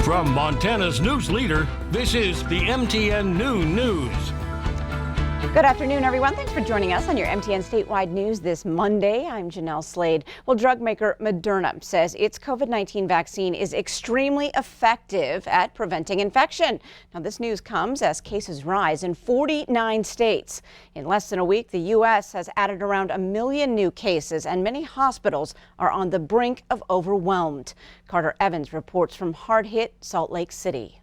From Montana's news leader, this is the MTN Noon News. Good afternoon, everyone. Thanks for joining us on your MTN Statewide News this Monday. I'm Jeanelle Slade. Well, drug maker Moderna says its COVID-19 vaccine is extremely effective at preventing infection. Now, this news comes as cases rise in 49 states. In less than a week, the U.S. has added around 1 million new cases, and many hospitals are on the brink of overwhelmed. Carter Evans reports from hard-hit Salt Lake City.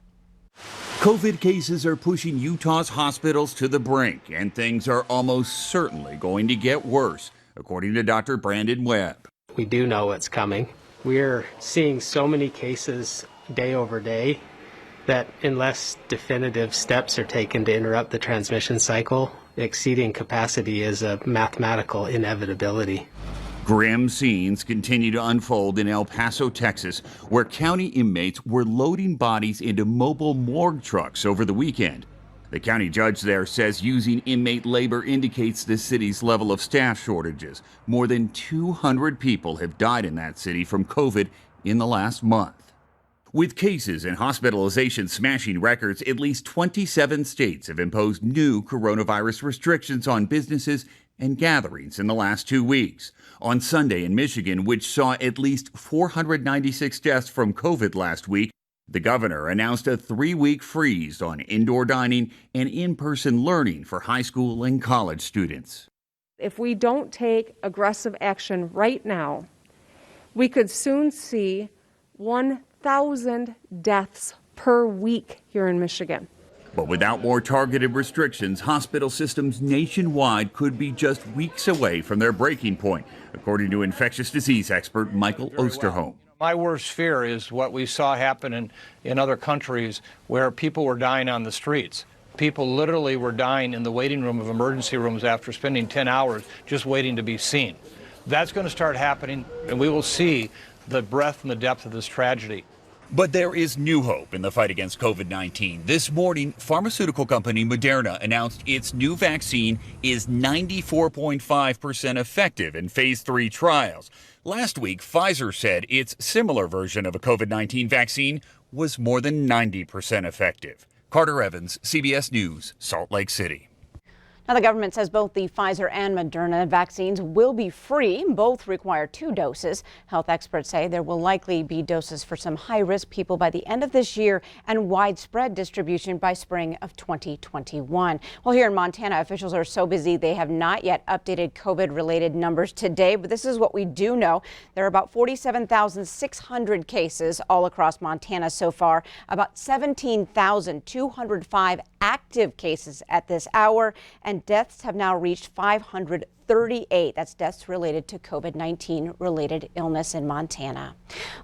COVID cases are pushing Utah's hospitals to the brink, and things are almost certainly going to get worse, according to Dr. Brandon Webb. We do know it's coming. We're seeing so many cases day over day that unless definitive steps are taken to interrupt the transmission cycle, exceeding capacity is a mathematical inevitability. Grim scenes continue to unfold in El Paso, Texas, where county inmates were loading bodies into mobile morgue trucks over the weekend. The county judge there says using inmate labor indicates the city's level of staff shortages. More than 200 people have died in that city from COVID in the last month. With cases and hospitalizations smashing records, at least 27 states have imposed new coronavirus restrictions on businesses and gatherings in the last 2 weeks. On Sunday in Michigan, which saw at least 496 deaths from COVID last week, the governor announced a 3-week freeze on indoor dining and in-person learning for high school and college students. If we don't take aggressive action right now, we could soon see 1,000 deaths per week here in Michigan. But without more targeted restrictions, hospital systems nationwide could be just weeks away from their breaking point, according to infectious disease expert Michael Osterholm. My worst fear is what we saw happen in other countries where people were dying on the streets. People literally were dying in the waiting room of emergency rooms after spending 10 hours just waiting to be seen. That's going to start happening, and we will see the breadth and the depth of this tragedy. But there is new hope in the fight against COVID-19. This morning, pharmaceutical company Moderna announced its new vaccine is 94.5% effective in phase 3 trials. Last week, Pfizer said its similar version of a COVID-19 vaccine was more than 90% effective. Carter Evans, CBS News, Salt Lake City. Now, the government says both the Pfizer and Moderna vaccines will be free. Both require 2 doses. Health experts say there will likely be doses for some high-risk people by the end of this year and widespread distribution by spring of 2021. Well, here in Montana, officials are so busy they have not yet updated COVID-related numbers today, but this is what we do know. There are about 47,600 cases all across Montana so far, about 17,205 active cases at this hour, and deaths have now reached 538. That's deaths related to COVID-19 related illness in Montana.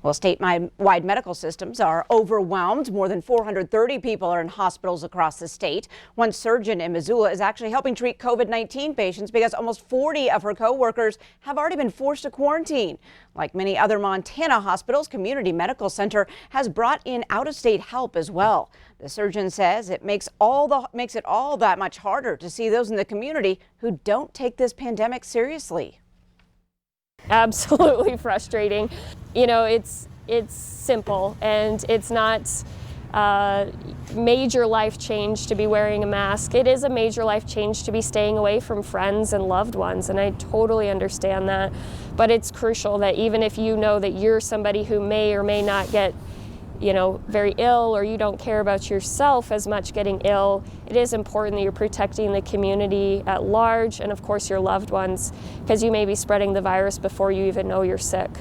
Well, statewide medical systems are overwhelmed. More than 430 people are in hospitals across the state. One surgeon in Missoula is actually helping treat COVID-19 patients because almost 40 of her co-workers have already been forced to quarantine. Like many other Montana hospitals, Community Medical Center has brought in out-of-state help as well. The surgeon says it makes it all that much harder to see those in the community who don't take this pandemic seriously. Absolutely frustrating. You know, it's simple, and it's not major life change to be wearing a mask. It is a major life change to be staying away from friends and loved ones, and I totally understand that. But it's crucial that even if you know that you're somebody who may or may not get, you know, very ill, or you don't care about yourself as much getting ill, it is important that you're protecting the community at large and of course your loved ones, because you may be spreading the virus before you even know you're sick.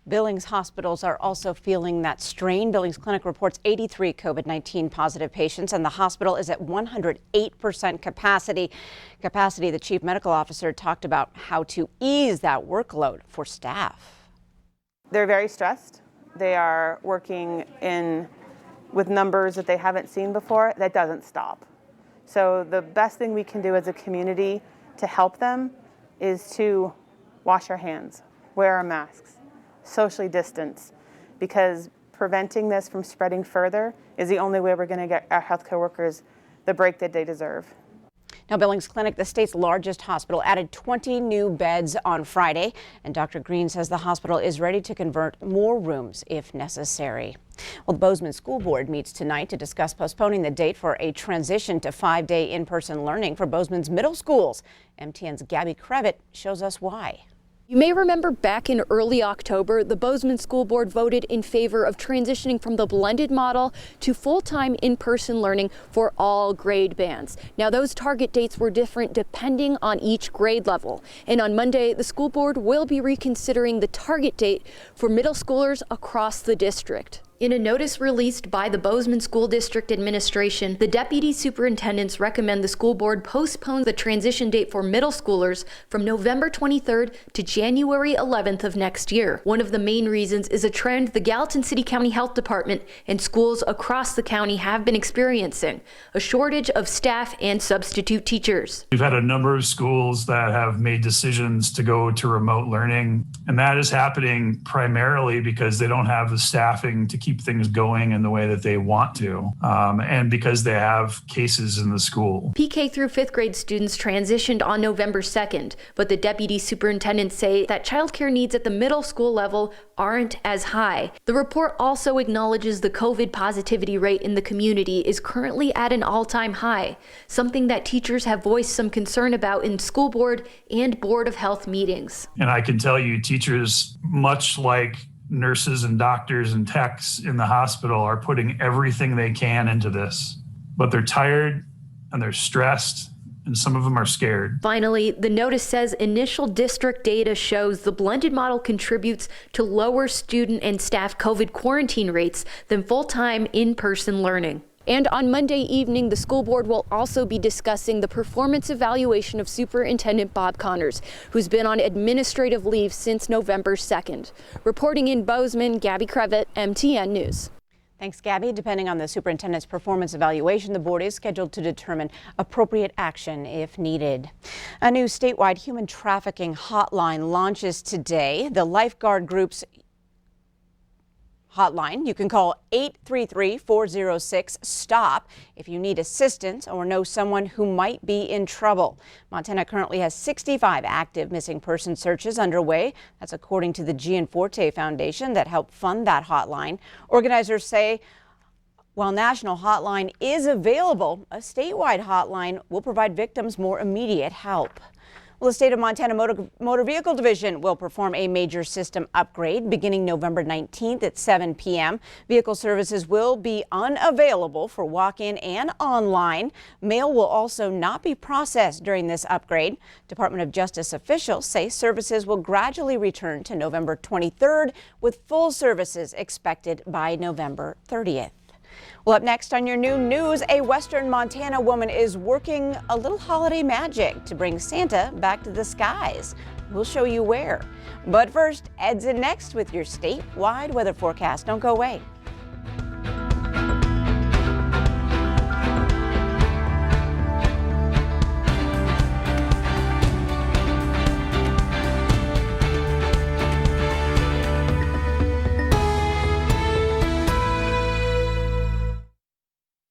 Billings hospitals are also feeling that strain. Billings Clinic reports 83 COVID-19 positive patients, and the hospital is at 108% capacity. The chief medical officer talked about how to ease that workload for staff. They're very stressed. They are working with numbers that they haven't seen before. That doesn't stop. So the best thing we can do as a community to help them is to wash our hands, wear our masks, socially distance, because preventing this from spreading further is the only way we're going to get our healthcare workers the break that they deserve. Now, Billings Clinic, the state's largest hospital, added 20 new beds on Friday, and Dr. Green says the hospital is ready to convert more rooms if necessary. Well, the Bozeman School Board meets tonight to discuss postponing the date for a transition to 5-day in-person learning for Bozeman's middle schools. MTN's Gabby Crevitt shows us why. You may remember back in early October, the Bozeman School Board voted in favor of transitioning from the blended model to full-time in-person learning for all grade bands. Now, those target dates were different depending on each grade level. And on Monday, the school board will be reconsidering the target date for middle schoolers across the district. In a notice released by the Bozeman School District Administration, the deputy superintendents recommend the school board postpone the transition date for middle schoolers from November 23rd to January 11th of next year. One of the main reasons is a trend the Gallatin City County Health Department and schools across the county have been experiencing: a shortage of staff and substitute teachers. We've had a number of schools that have made decisions to go to remote learning, and that is happening primarily because they don't have the staffing to keep things going in the way that they want to, and because they have cases in the school. PK through 5th grade students transitioned on November 2nd, but the deputy superintendents say that childcare needs at the middle school level aren't as high. The report also acknowledges the COVID positivity rate in the community is currently at an all-time high, something that teachers have voiced some concern about in school board and board of health meetings. And I can tell you, teachers, much like nurses and doctors and techs in the hospital, are putting everything they can into this, but they're tired and they're stressed, and some of them are scared. Finally, the notice says initial district data shows the blended model contributes to lower student and staff COVID quarantine rates than full-time in-person learning. And on Monday evening, the school board will also be discussing the performance evaluation of Superintendent Bob Connors, who's been on administrative leave since November 2nd. Reporting in Bozeman, Gabby Crevitt, MTN News. Thanks, Gabby. Depending on the superintendent's performance evaluation, the board is scheduled to determine appropriate action if needed. A new statewide human trafficking hotline launches today. The lifeguard group's hotline. You can call 833-406-STOP if you need assistance or know someone who might be in trouble. Montana currently has 65 active missing person searches underway. That's according to the Gianforte Foundation that helped fund that hotline. Organizers say while national hotline is available, a statewide hotline will provide victims more immediate help. Well, the state of Montana Motor Vehicle Division will perform a major system upgrade beginning November 19th at 7 p.m. Vehicle services will be unavailable for walk-in and online. Mail will also not be processed during this upgrade. Department of Justice officials say services will gradually return to November 23rd, with full services expected by November 30th. Well, up next on your new news, a Western Montana woman is working a little holiday magic to bring Santa back to the skies. We'll show you where. But first, Ed's in next with your statewide weather forecast. Don't go away.